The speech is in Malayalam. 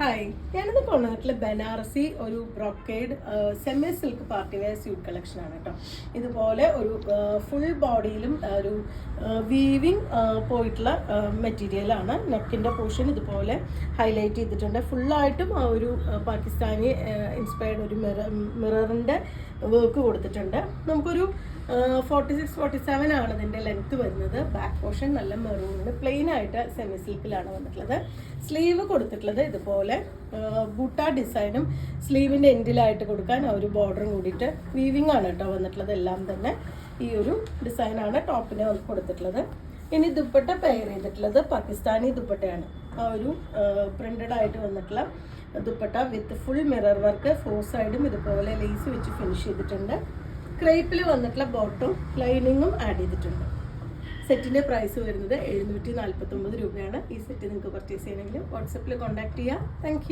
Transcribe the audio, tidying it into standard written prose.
ഹായ്, ഞാനിന്ന് കൊണ്ടുവന്നിട്ടുള്ള ബനാറസി ഒരു brocade semi silk party wear suit collection ആണ് കേട്ടോ. ഇതുപോലെ ഒരു ഫുൾ ബോഡിയിലും ഒരു വീവിങ് പോയിട്ടുള്ള മെറ്റീരിയലാണ്. നെക്കിൻ്റെ പോർഷൻ ഇതുപോലെ ഹൈലൈറ്റ് ചെയ്തിട്ടുണ്ട്. ഫുള്ളായിട്ടും ആ ഒരു പാകിസ്ഥാനി ഇൻസ്പയർഡ് ഒരു മിററിൻ്റെ വർക്ക് കൊടുത്തിട്ടുണ്ട്. നമുക്കൊരു 46-47 ആണ് ഇതിൻ്റെ ലെങ്ത് വരുന്നത്. ബാക്ക് പോർഷൻ നല്ല മെറൂണിന് പ്ലെയിൻ ആയിട്ട് സെമി സിൽക്കിലാണ് വന്നിട്ടുള്ളത്. സ്ലീവ് കൊടുത്തിട്ടുള്ളത് ഇതുപോലെ ബൂട്ട ഡിസൈനും സ്ലീവിൻ്റെ എൻഡിലായിട്ട് കൊടുക്കാൻ ആ ഒരു ബോർഡറും കൂടിയിട്ട് വീവിങ് ആണ് കേട്ടോ വന്നിട്ടുള്ളത്. എല്ലാം തന്നെ ഈ ഒരു ഡിസൈനാണ് ടോപ്പിന് കൊടുത്തിട്ടുള്ളത്. ഇനി ദുപ്പട്ട പെയർ ചെയ്തിട്ടുള്ളത് പാകിസ്ഥാനി ദുപ്പട്ടയാണ്. ആ ഒരു പ്രിന്റഡ് ആയിട്ട് വന്നിട്ടുള്ള dupatta with full mirror work, 4 സൈഡും ഇതുപോലെ ലേസ് വെച്ച് ഫിനിഷ് ചെയ്തിട്ടുണ്ട്. ക്രേപ്പിൽ വന്നിട്ടുള്ള ബോട്ടും ലൈനിങ്ങും ആഡ് ചെയ്തിട്ടുണ്ട്. സെറ്റിൻ്റെ പ്രൈസ് വരുന്നത് 749 രൂപയാണ്. ഈ സെറ്റ് നിങ്ങൾക്ക് പർച്ചേസ് ചെയ്യണമെങ്കിൽ വാട്സപ്പിൽ കോൺടാക്ട് ചെയ്യാം. താങ്ക്